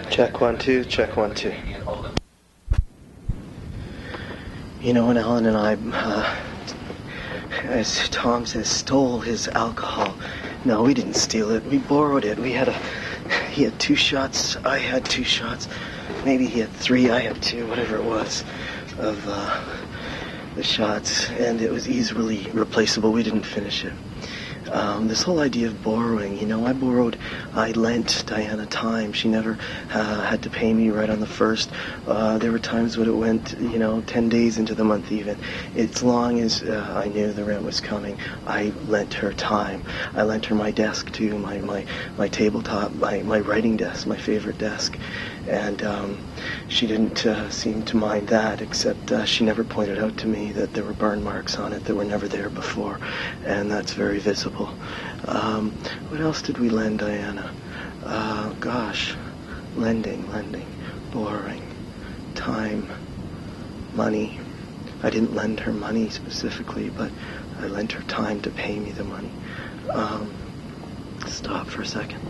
Check 1 2, check 1 2. You know, when Alan and I, as Tom says, stole his alcohol. No, we didn't steal it. We borrowed it. He had 2 shots. I had 2 shots. Maybe he had 3. I had 2. Whatever it was of the shots, and it was easily replaceable. We didn't finish it. This whole idea of borrowing, you know, I lent Diana time. She never had to pay me right on the first. There were times when it went, 10 days into the month even. As long as I knew the rent was coming, I lent her time. I lent her my desk too, my tabletop, my writing desk, my favorite desk. And she didn't seem to mind that, except she never pointed out to me that there were burn marks on it that were never there before, and that's very visible. What else did we lend Diana? Lending, borrowing, time, money. I didn't lend her money specifically, but I lent her time to pay me the money. Stop for a second.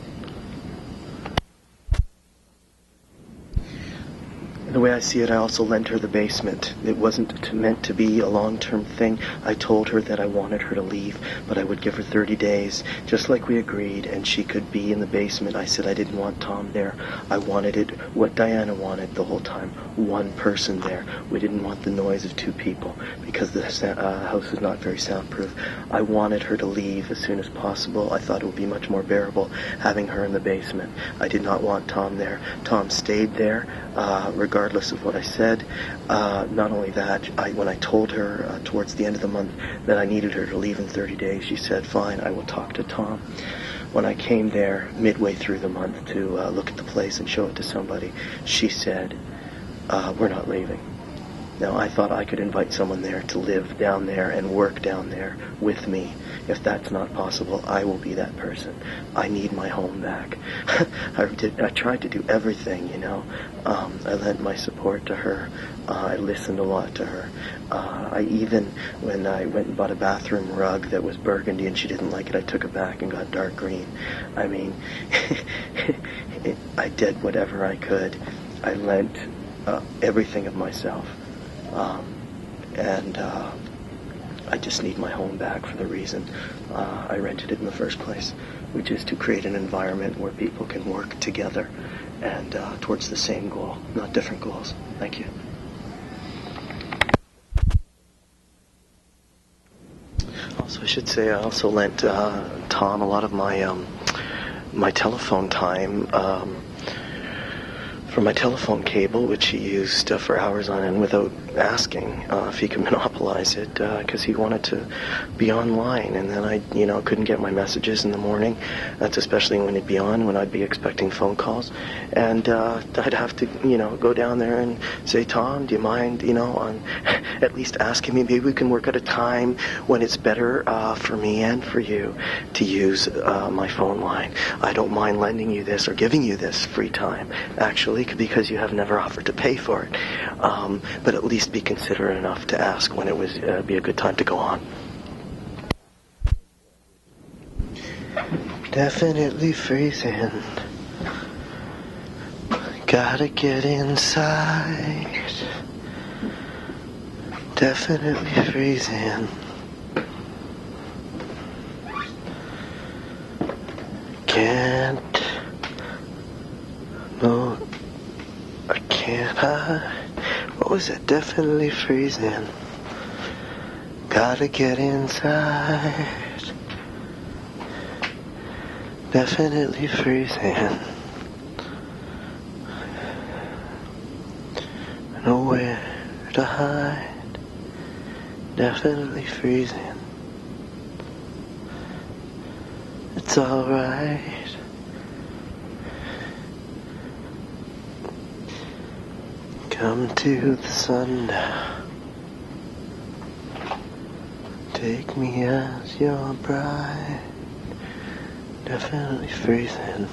The way I see it, I also lent her the basement. It wasn't meant to be a long-term thing. I told her that I wanted her to leave, but I would give her 30 days, just like we agreed, and she could be in the basement. I said I didn't want Tom there. I wanted it what Diana wanted the whole time, one person there. We didn't want the noise of 2 people, because the house was not very soundproof. I wanted her to leave as soon as possible. I thought it would be much more bearable having her in the basement. I did not want Tom there. Tom stayed there, regardless of what I said. Not only that, when I told her towards the end of the month that I needed her to leave in 30 days, she said, fine, I will talk to Tom. When I came there midway through the month to look at the place and show it to somebody, she said, we're not leaving. Now, I thought I could invite someone there to live down there and work down there with me. If that's not possible, I will be that person. I need my home back. I tried to do everything, I lent my support to her. I listened a lot to her. When I went and bought a bathroom rug that was burgundy and she didn't like it, I took it back and got dark green. I mean, I did whatever I could. I lent everything of myself. I just need my home back for the reason I rented it in the first place, which is to create an environment where people can work together and towards the same goal, not different goals. Thank you. Also, I should say I also lent Tom a lot of my telephone time for my telephone cable, which he used for hours on end without asking if he could monopolize it, because he wanted to be online, and then I couldn't get my messages in the morning. That's especially when he'd be on, when I'd be expecting phone calls, and I'd have to go down there and say, Tom, do you mind on at least asking me, maybe we can work at a time when it's better for me and for you to use my phone line. I don't mind lending you this or giving you this free time, actually, because you have never offered to pay for it. But at least be considerate enough to ask when it would be a good time to go on. Definitely freezing. Gotta get inside. Definitely freezing. Can't. No, I can't hide. What was it? Definitely freezing. Gotta get inside. Definitely freezing. Nowhere to hide. Definitely freezing. It's alright. Come to the sun now. Take me as your bride. Definitely freezing.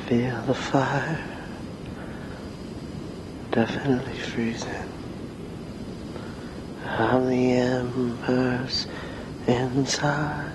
Feel the fire. Definitely freezing. I'm the embers inside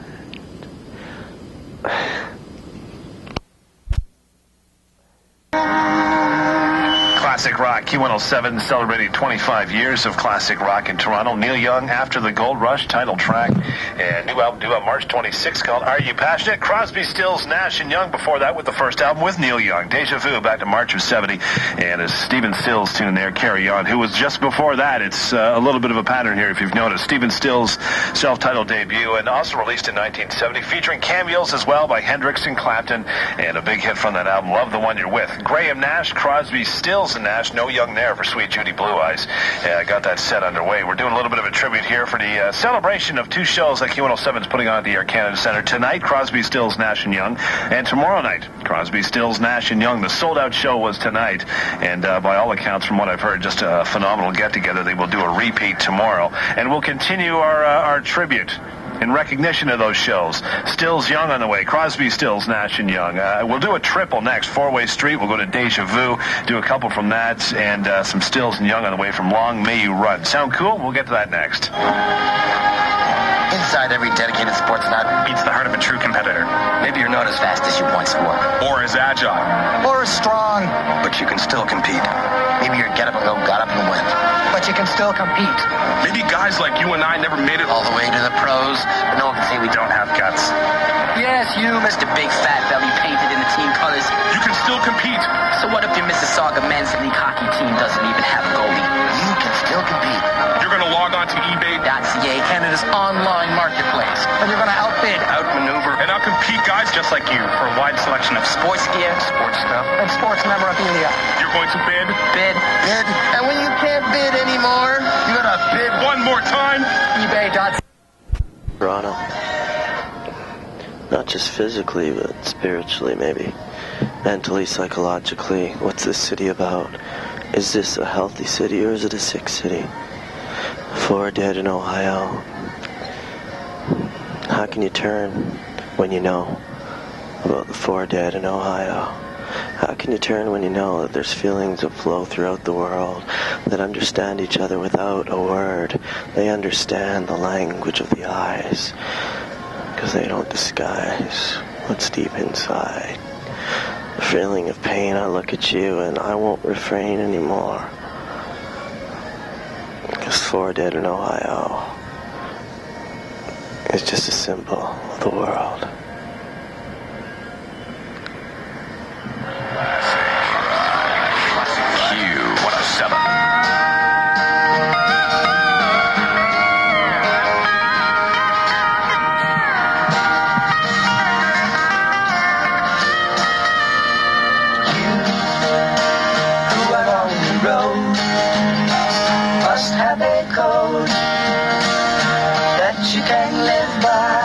Classic Rock, Q107, celebrating 25 years of classic rock in Toronto. Neil Young, After the Gold Rush, title track. And new album due on March 26th called Are You Passionate? Crosby, Stills, Nash & Young before that with the first album with Neil Young. Deja Vu back to March of 70. And a Stephen Stills tune there, Carry On, who was just before that. It's a little bit of a pattern here if you've noticed. Stephen Stills' self-titled debut and also released in 1970, featuring cameos as well by Hendrix and Clapton. And a big hit from that album, Love the One You're With. Graham Nash, Crosby, Stills, and Nash. No Young there for Sweet Judy Blue Eyes. I got that set underway. We're doing a little bit of a tribute here for the celebration of two shows that Q107 is putting on at the Air Canada Centre. Tonight, Crosby, Stills, Nash & Young. And tomorrow night, Crosby, Stills, Nash & Young. The sold-out show was tonight. And by all accounts, from what I've heard, just a phenomenal get-together. They will do a repeat tomorrow. And we'll continue our tribute in recognition of those shows. Stills, Young on the way. Crosby, Stills, Nash & Young. We'll do a triple next. Four-Way Street. We'll go to Deja Vu, do a couple from that, and some Stills and Young on the way from Long May You Run. Sound cool? We'll get to that next. Inside every dedicated sports nut beats the heart of a true competitor. Maybe you're not as fast as you once were. Or as agile. Or as strong. But you can still compete. Maybe your get-up-and-go got up and went. But you can still compete. Maybe guys like you and I never made it all the way to the pros, but no one can say we don't have guts. Yes, you, Mr. Big Fat Belly, painted in the team colors. You can still compete. So what if your Mississauga men's league hockey team doesn't even have a goalie? You can still compete. You're going to log on to eBay.ca, Canada's online marketplace. And you're going to outbid, outmaneuver, and outcompete guys just like you for a wide selection of sports gear, sports stuff, and sports memorabilia. You're going to bid. Bid. And when you can't bid anymore, you're going to bid one more time. eBay.ca. Toronto. Not just physically, but spiritually, maybe. Mentally, psychologically. What's this city about? Is this a healthy city or is it a sick city? 4 dead in Ohio. How can you turn when you know about the 4 dead in Ohio? How can you turn when you know that there's feelings that flow throughout the world that understand each other without a word? They understand the language of the eyes because they don't disguise what's deep inside. The feeling of pain, I look at you and I won't refrain anymore. Because 4 dead in Ohio is just a symbol of the world. Q107. You can live by,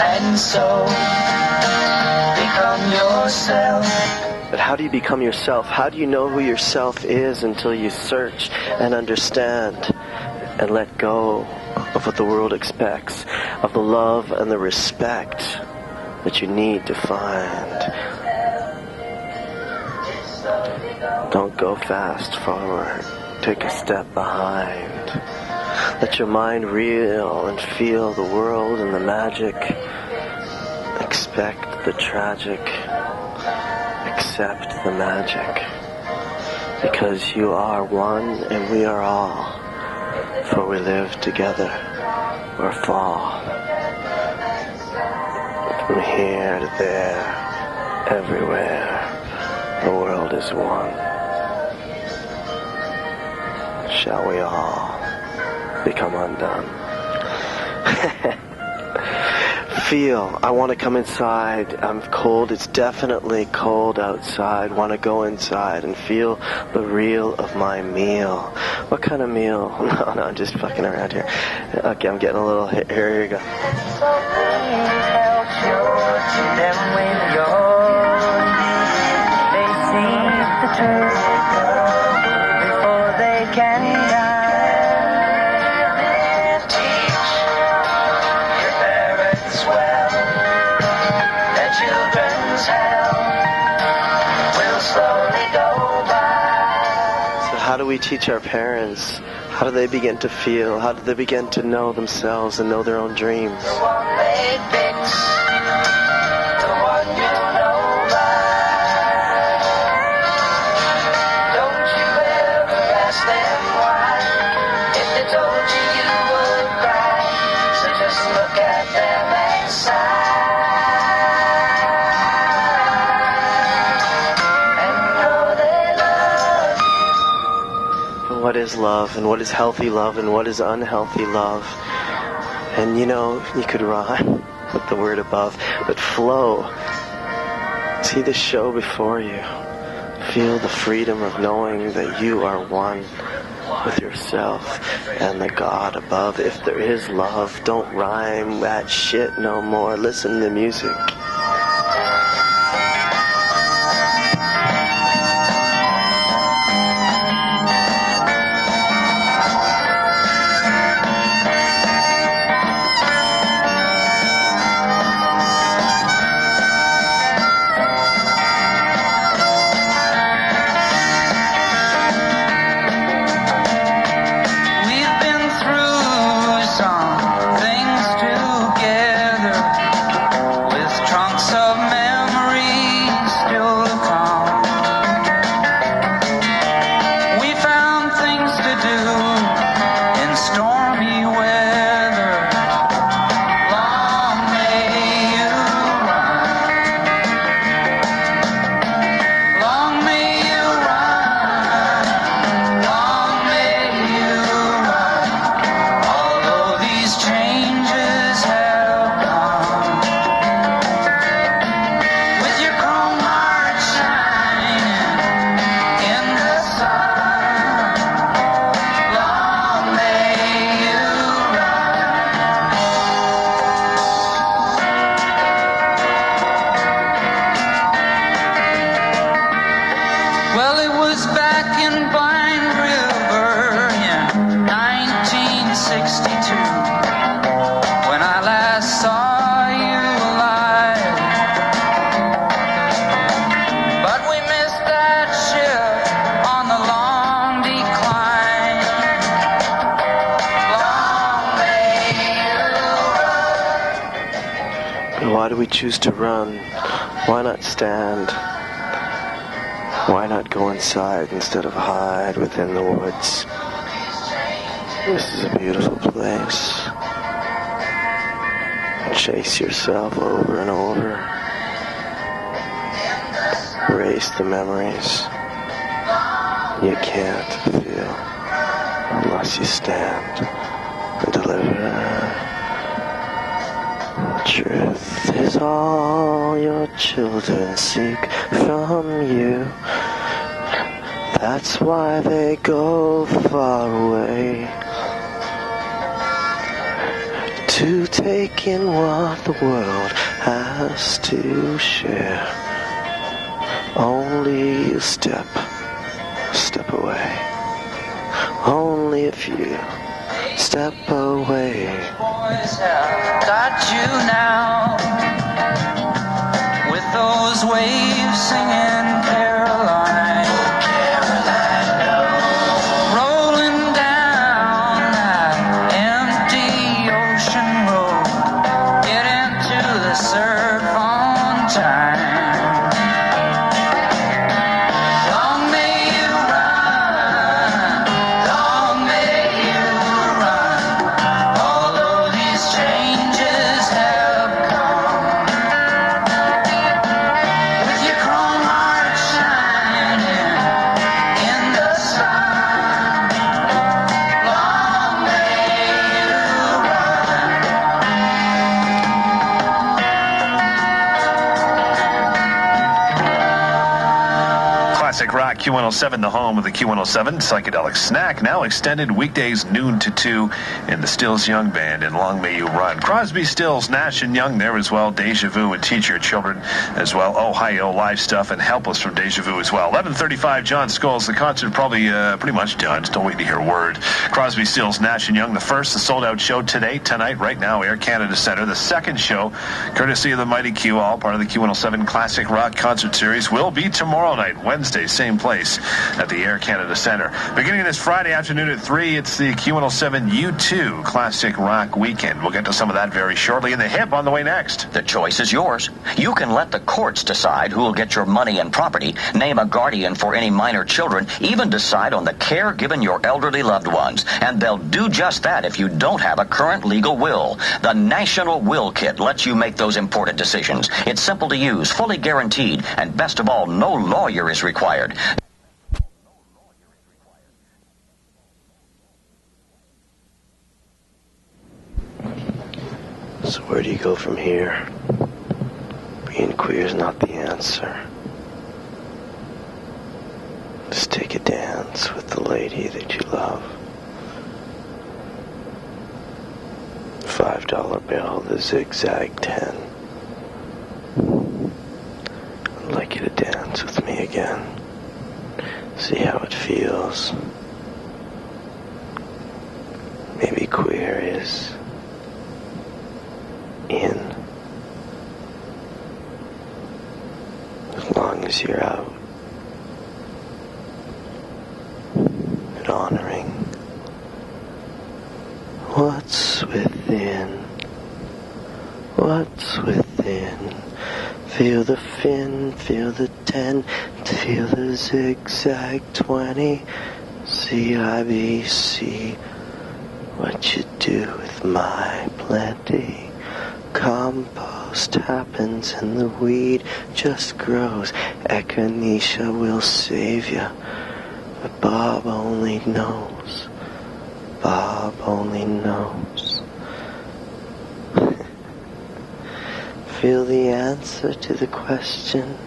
and so become yourself. But how do you become yourself? How do you know who yourself is until you search and understand and let go of what the world expects, of the love and the respect that you need to find? Don't go fast forward. Take a step behind. Let your mind reel and feel the world and the magic. Expect the tragic. Accept the magic. Because you are one and we are all. For we live together or fall. From here to there, everywhere, the world is one. Shall we all become undone? Feel, I want to come inside. I'm cold. It's definitely cold outside. Want to go inside and feel the real of my meal. What kind of meal? No, I'm just fucking around here. Okay, I'm getting a little hit. Here you go. So please help to them with yours. They see the truth before they can die. How do we teach our parents? How do they begin to feel? How do they begin to know themselves and know their own dreams? The one they fix, the one you know by. love and what is healthy love and what is unhealthy love. And you know, you could rhyme with the word above, but flow. See the show before you. Feel the freedom of knowing that you are one with yourself and the God above. If there is love, don't rhyme that shit no more. Listen to music. Why do we choose to run? Why not stand? Why not go inside instead of hide within the woods? This is a beautiful place. Chase yourself over and over. Erase the memories. You can't feel unless you stand and deliver. Truth is all your children seek from you. That's why they go far away, to take in what the world has to share. Only a step away. Only if you step away. Got you now, with those waves singing Caroline, rolling down that empty ocean road, get into the surf on time. Long may you run, long may you run, although these changes have come. With your chrome heart shining in the sun, long may you Classic Rock Q107, the home of the Q107 Psychedelic Snack, now extended weekdays noon to 2 in the Stills Young Band in Long May You Run. Crosby, Stills, Nash and Young there as well. Deja Vu and Teach Your Children as well. Ohio Live Stuff and Helpless from Deja Vu as well. 11:35, John Scholes. The concert probably pretty much done. Still waiting to hear word. Crosby, Stills, Nash and Young, the first, the sold-out show tonight, right now, Air Canada Centre. The second show, courtesy of the Mighty Q, all part of the Q107 Classic Rock Concert Series, will be tomorrow night, Wednesday, same place at the Air Canada Centre. Beginning this Friday afternoon at 3, it's the Q107 U2 Classic Rock Weekend. We'll get to some of that very shortly. In the hip on the way next. The choice is yours. You can let the courts decide who will get your money and property, name a guardian for any minor children, even decide on the care given your elderly loved ones. And they'll do just that if you don't have a current legal will. The National Will Kit lets you make those important decisions. It's simple to use, fully guaranteed, and best of all, no lawyer is required. So where do you go from here? Being queer is not the answer. Just take a dance with the lady that you love. $5 bill, the zigzag 10. I'd like you to dance with me again. See how it feels. Maybe queer is in. As long as you're out and honoring what's within. What's within? Feel the fin, feel the 10, feel the zigzag 20. CIBC, what you do with my plenty. Compost happens and the weed just grows. Echinacea will save ya, but Bob only knows. Bob only knows. Feel the answer to the question.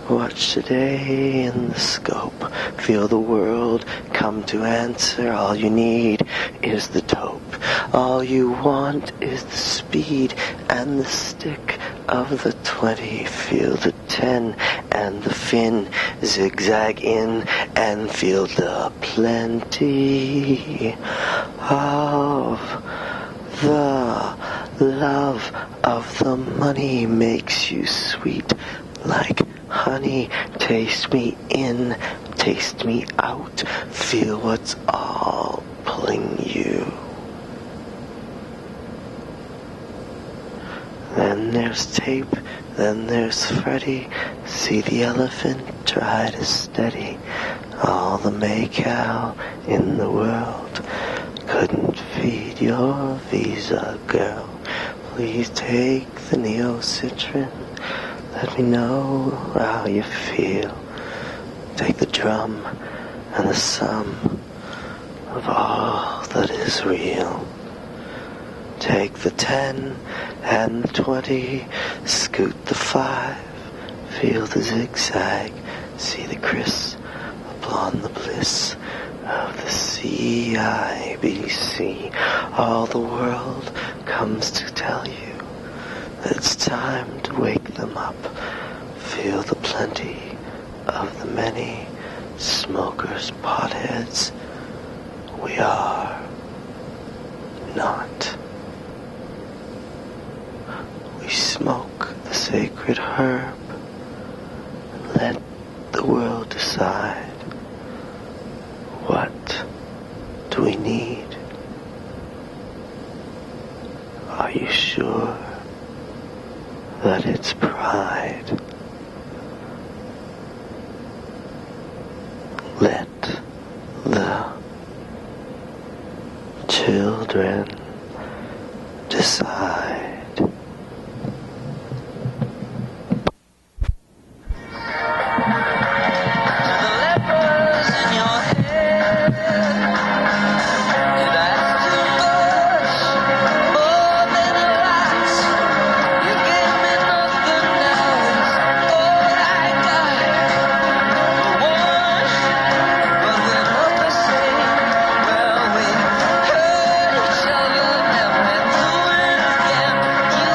Watch today in the scope. Feel the world come to answer. All you need is the dope. All you want is the speed and the stick of the 20. Feel the 10 and the fin. Zigzag in and feel the plenty of the love of the money. Makes you sweet like honey. Taste me in, taste me out. Feel what's all pulling you. Then there's tape, then there's Freddy. See the elephant, try to steady. All the Maycow in the world couldn't feed your visa, girl. Please take the Neocitrin. Let me know how you feel. Take the drum and the sum of all that is real. Take the 10 and the 20, scoot the 5, feel the zigzag, see the criss upon the bliss of the CIBC. All the world comes to tell you that it's time to wake them up. Feel the plenty of the many smokers, potheads. We are not. We smoke the sacred herb and let the world decide. What do we need? Are you sure that it's pride? Let the children decide. Well, we hurt each other, never doing again.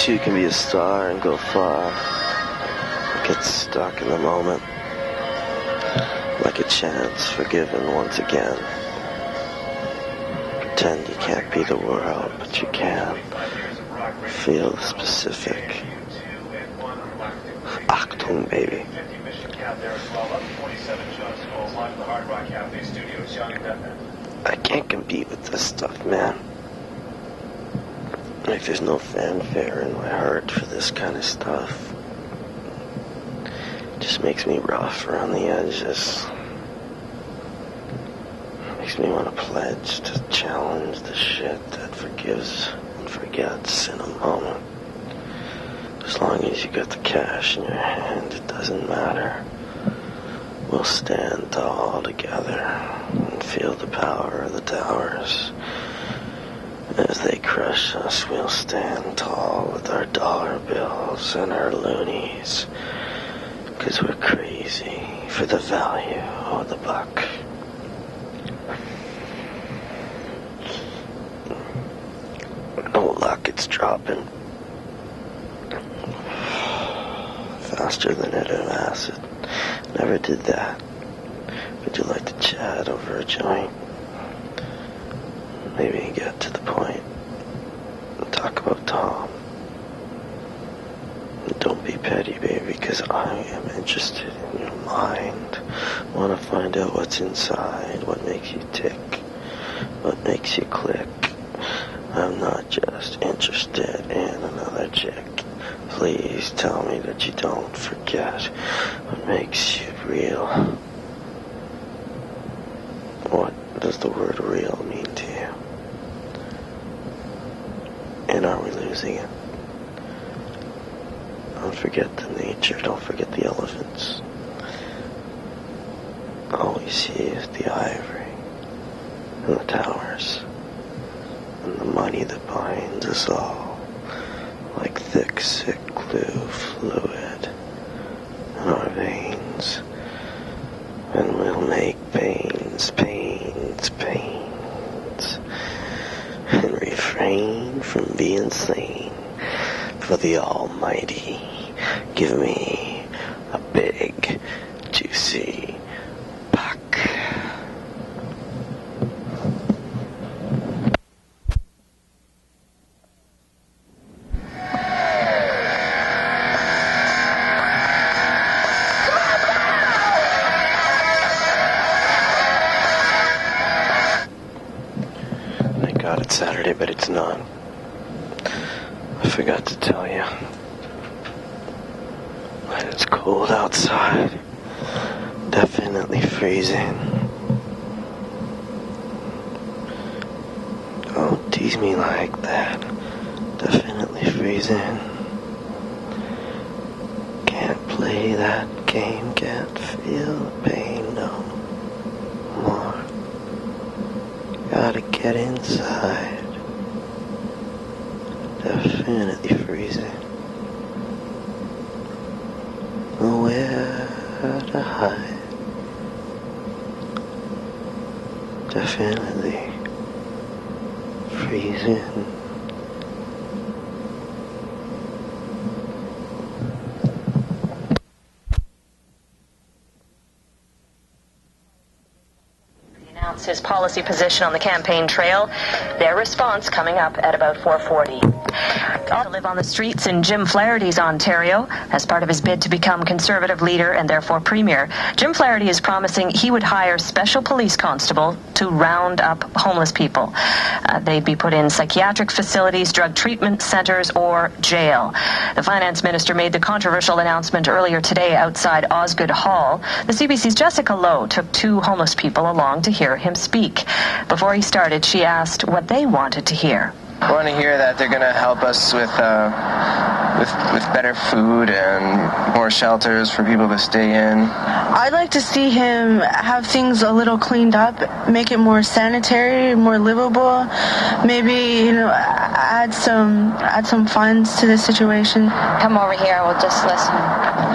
too can be a star and go far. Get stuck in the moment. Like a chance forgiven once again. Pretend you can't be the world, but you can. Feel the specific. Achtung, baby. I can't compete with this stuff, man. Like, there's no fanfare in my heart for this kind of stuff. It just makes me rough around the edges. It makes me want to pledge to challenge the shit that forgives and forgets in a moment. As long as you got the cash in your hand, it doesn't matter. We'll stand tall together and feel the power of the towers. As they crush us, we'll stand tall with our dollar bills and our loonies. 'Cause we're crazy for the value of the buck. No luck, it's dropping. Faster than it of acid. Never did that. Would you like to chat over a joint? Maybe get to the point and talk about Tom. Don't be petty, baby, because I am interested in your mind. Want to find out what's inside, what makes you tick, what makes you click. I'm not just interested in another chick. Please tell me that you don't forget what makes you real. What does the word real mean to you? And are we losing it? Don't forget the nature, don't forget the elephants. All we see is the ivory and the towers and the money that binds us all like thick, sick glue fluid in our veins. And we'll make pains, and refrain from being sane. For the Almighty, give me a big, juicy buck. Thank God it's Saturday, but it's not. I forgot to tell you. But it's cold outside. Definitely freezing. Don't tease me like that. Definitely freezing. Can't play that game. Can't feel the pain no more. Gotta get inside. Definitely freezing. Nowhere to hide. Definitely freezing. Announced his policy position on the campaign trail. Their response coming up at about 4:40. To live on the streets in Jim Flaherty's Ontario as part of his bid to become Conservative leader and therefore Premier. Jim Flaherty is promising he would hire special police constable to round up homeless people. They'd be put in psychiatric facilities, drug treatment centers, or jail. The finance minister made the controversial announcement earlier today outside Osgoode Hall. The CBC's Jessica Lowe took two homeless people along to hear him speak. Before he started, she asked what they wanted to hear. I want to hear that they're going to help us with better food and more shelters for people to stay in. I'd like to see him have things a little cleaned up, make it more sanitary, more livable. Maybe, add some funds to this situation. Come over here. We'll just listen.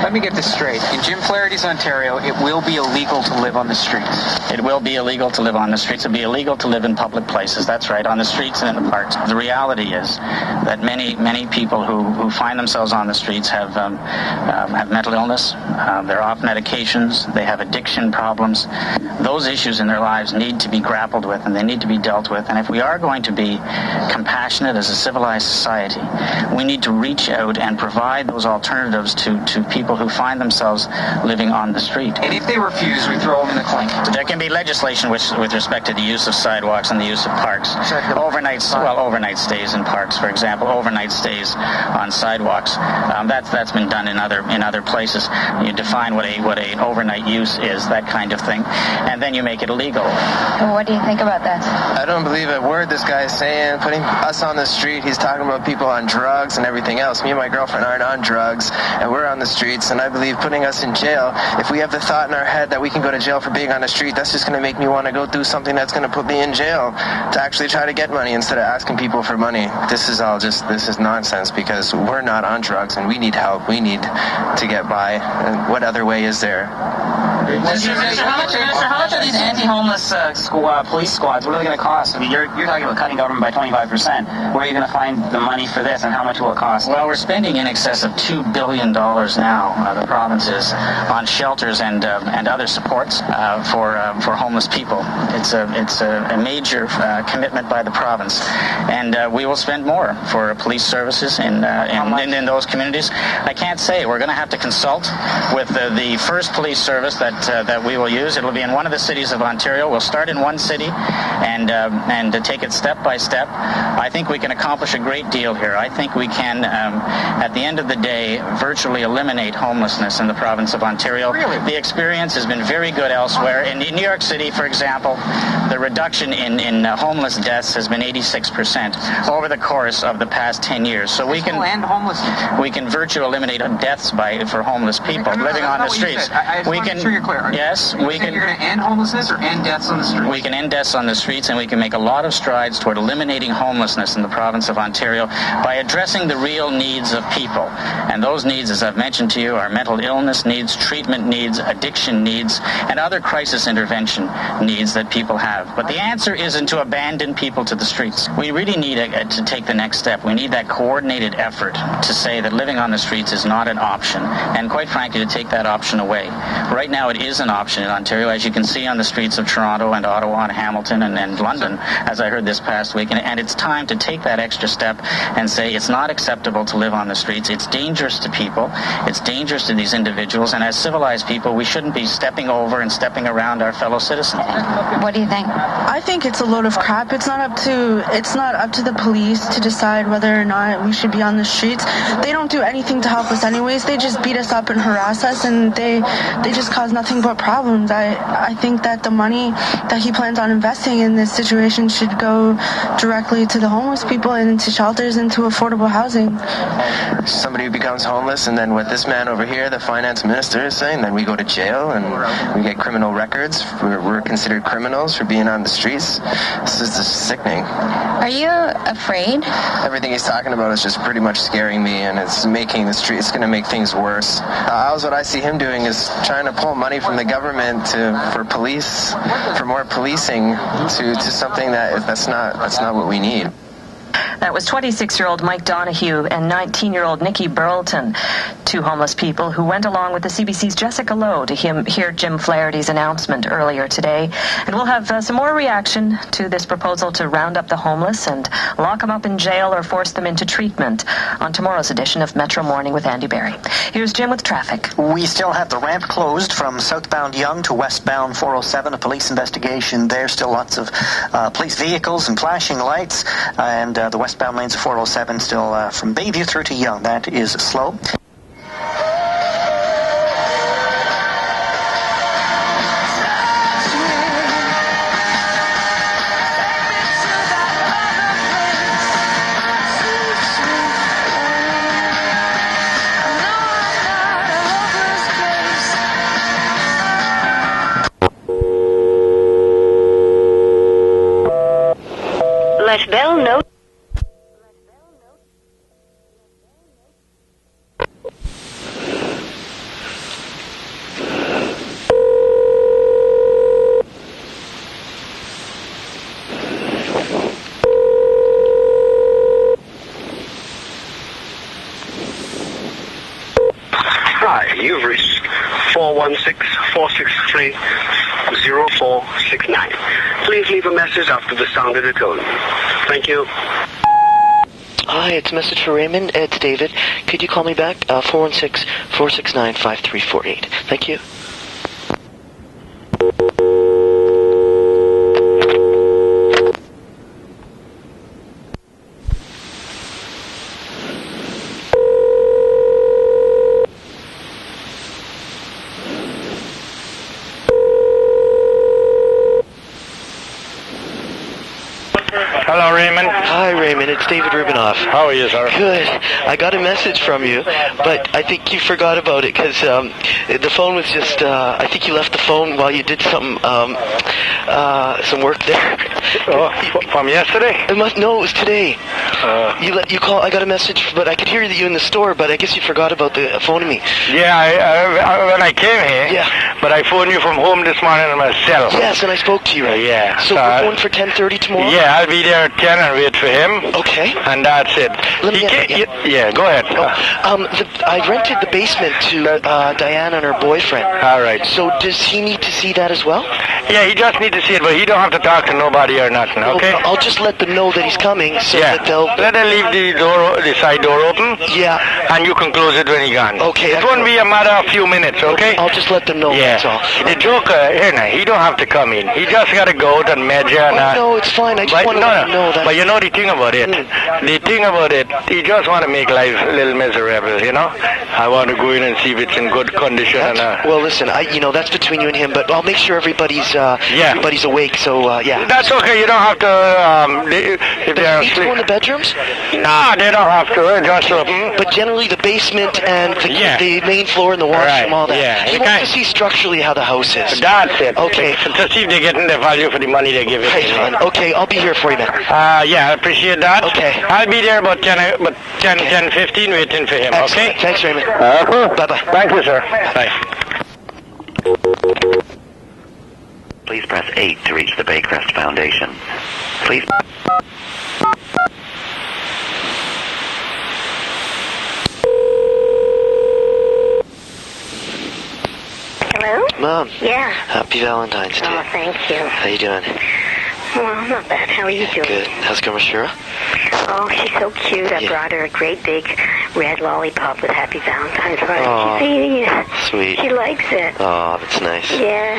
Let me get this straight. In Jim Flaherty's Ontario, it will be illegal to live on the streets. It will be illegal to live on the streets. It'll be illegal to live in public places. That's right, on the streets and in the parks. The reality is that many people who find themselves on the streets have mental illness. They're off medications. They have addiction problems. Those issues in their lives need to be grappled with, and they need to be dealt with. And if we are going to be compassionate as a civilized society, we need to reach out and provide those alternatives to people who find themselves living on the street. And if they refuse, we throw them in the clink. There can be legislation with respect to the use of sidewalks and the use of parks. Overnight stays in parks, for example, overnight stays on sidewalks. That's been done in other places. You define what an overnight use is, that kind of thing, and then you make it illegal. What do you think about that? I don't believe a word this guy is saying. Putting us on the street, he's talking about people on drugs and everything else. Me and my girlfriend aren't on drugs, and we're on the streets, and I believe putting us in jail, if we have the thought in our head that we can go to jail for being on the street, that's just going to make me want to go do something that's going to put me in jail to actually try to get money instead of asking people for money. This is nonsense, because we're not on drugs and we need help. We need to get by. And what other way is there? How much are these anti-homeless police squads? What are they going to cost? I mean, you're talking about cutting government by 25%. Where are you going to find the money for this, and how much will it cost? Well, we're spending in excess of $2 billion now, the provinces, on shelters and other supports for homeless people. It's a major commitment by the province, and we will spend more for police services in those communities. I can't say. We're going to have to consult with the first police service that we will use. It'll be in one of the cities of Ontario. We'll start in one city and take it step by step. I think we can accomplish a great deal here. I think we can, at the end of the day, virtually eliminate homelessness in the province of Ontario. Really? The experience has been very good elsewhere. In New York City, for example, the reduction in homeless deaths has been 86% over the course of the past 10 years. So we can end homelessness. We can virtually eliminate deaths for homeless people living on the streets. We can. Sure you're clear. Yes, we can. You're going to end homelessness or end deaths on the streets? We can end deaths on the streets, and we can make a lot of strides toward eliminating homelessness in the province of Ontario by addressing the real needs of people. And those needs, as I've mentioned to you, are mental illness needs, treatment needs, addiction needs, and other crisis intervention needs that people have. But the answer isn't to abandon people to the streets. We really need to take the next step. We need that coordinated effort to say that living on the streets is not an option, and quite frankly, to take that option away. Right now, it is an option in Ontario, as you can see on the streets of Toronto and Ottawa and Hamilton and London, as I heard this past week. And it's time to take that extra step and say it's not acceptable to live on the streets. It's dangerous to people. It's dangerous to these individuals. And as civilized people, we shouldn't be stepping over and stepping around our fellow citizens. What do you think? I think it's a load of crap. It's not up to the police to decide whether or not we should be on the streets. They don't do anything to help us anyways. They just beat us up and harass us, and they just cause nothing but problems. I think that the money that he plans on investing in this situation should go directly to the homeless people and into shelters and to affordable housing. Somebody who becomes homeless, and then what this man over here, the finance minister, is saying, then we go to jail and we get criminal records. We're considered criminals for being on the streets. This is just sickening. Are you afraid? Everything he's talking about is just pretty much scaring me, and it's making the street, it's going to make things worse. What I see him doing is trying to pull money from the government for more policing to something that's not what we need. That was 26-year-old Mike Donahue and 19-year-old Nikki Burleton, two homeless people who went along with the CBC's Jessica Lowe to hear Jim Flaherty's announcement earlier today. And we'll have some more reaction to this proposal to round up the homeless and lock them up in jail or force them into treatment on tomorrow's edition of Metro Morning with Andy Barry. Here's Jim with traffic. We still have the ramp closed from southbound Yonge to westbound 407, a police investigation there. Still lots of police vehicles and flashing lights, and the westbound lanes of 407 still from Bayview through to Yonge. That is slow. Let Bell know. 416-463-0469. Please leave a message after the sound of the tone. Thank you. Hi, it's a message for Raymond. It's David. Could you call me back? 416-469-5348. Thank you. Hello, Raymond. Hi, Raymond. It's David Rubinoff. How are you, sir? Good. I got a message from you, but I think you forgot about it because the phone was just. I think you left the phone while you did some work there. From yesterday? No, it was today. You call. I got a message, but I could hear you in the store. But I guess you forgot about the phoning me. Yeah, when I came here. Yeah. But I phoned you from home this morning on my cell. Yes, and I spoke to you. Right? Yeah. So we're going for 10:30 tomorrow. Yeah, I'll be there at 10 and wait for him. Okay. And that's it. Yeah, go ahead. I rented the basement to Diane and her boyfriend. All right. So does he need to see that as well? Yeah, he just need to see it, but he don't have to talk to nobody or nothing, okay? I'll just let them know that he's coming so that they'll... Let them leave the side door open. Yeah. And you can close it when he's gone. Okay. It won't be a matter of a few minutes, okay? I'll just let them know, that's all. The joker, here now, he don't have to come in. He just got to go out and measure. No, it's fine. I just want to let him know that... But you know the thing about it? The thing about it, he just want to make life a little miserable, you know? I want to go in and see if it's in good condition. Well, listen, that's between you and him, but I'll make sure everybody's awake, so, yeah. That's okay, you don't have to, if they're asleep. Go in the bedrooms? No, they don't have to, just open. But generally the basement and the main floor and the washroom, all that. Yeah. He wants to see structurally how the house is. That's it. Okay. To see if they're getting the value for the money they give it. Right on. Okay, I'll be here for you, man. Yeah, I appreciate that. Okay. I'll be there about 10:15 waiting for him, Excellent. okay? Thanks, Raymond. Bye-bye. Thank you, sir. Bye. Please press 8 to reach the Baycrest Foundation. Please... Hello? Mom. Yeah. Happy Valentine's Day. Oh, thank you. How you doing? Well, not bad. How are you doing? Good. How's Grandma Shira? Oh, she's so cute. I brought her a great big red lollipop with Happy Valentine's on it. Aw, See? sweet. She likes it. Oh, that's nice. Yeah,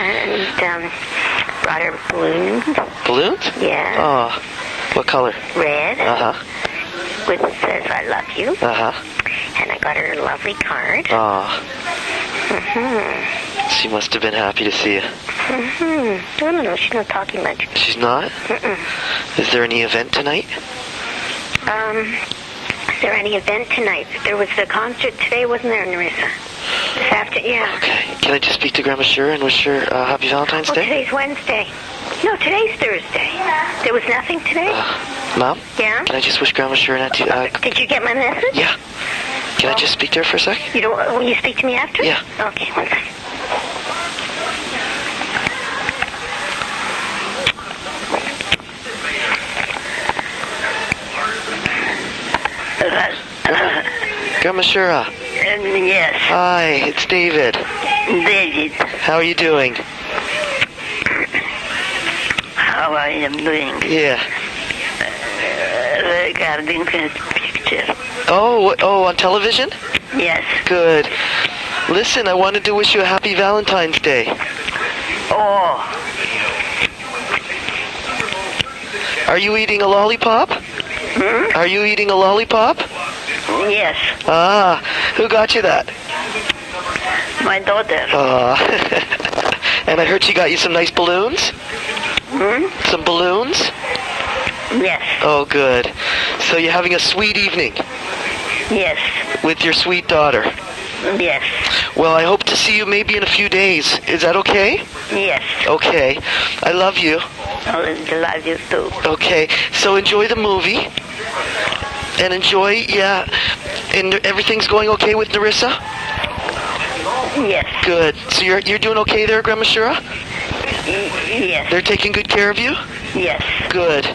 and brought her balloons. Balloons? Yeah. Oh, what color? Red. Uh-huh. With it says, I love you. Uh-huh. And I got her a lovely card. Oh. Mm-hmm. She must have been happy to see you. Mm-hmm. I don't know. She's not talking much. She's not? Mm-mm. Is there any event tonight? Is there any event tonight? There was a concert today, wasn't there, Narissa? This afternoon, yeah. Okay. Can I just speak to Grandma Shira and wish her Happy Valentine's Day? Today's Wednesday. No, today's Thursday. There was nothing today? Mom? Yeah? Can I just wish Grandma Shira and Did you get my message? Yeah. Can I just speak to her for a sec? Will you speak to me after? Yeah. Okay, one second. Grandma Shira. Yes. Hi, it's David. David. How are you doing? How I am doing? Yeah. Regarding this picture. Oh, on television? Yes. Good. Listen, I wanted to wish you a happy Valentine's Day. Oh. Are you eating a lollipop? Hmm? Are you eating a lollipop? Yes. Ah, who got you that? My daughter. And I heard she got you some nice balloons? Hmm? Some balloons? Yes. Oh, good. So you're having a sweet evening? Yes. With your sweet daughter? Yes. Well, I hope to see you maybe in a few days. Is that okay? Yes. Okay. I love you. I love you too. Okay. So enjoy the movie. And enjoy, and everything's going okay with Narissa? Yes. Good. So you're doing okay there, Grandma Shira? Yes. They're taking good care of you? Yes. Good.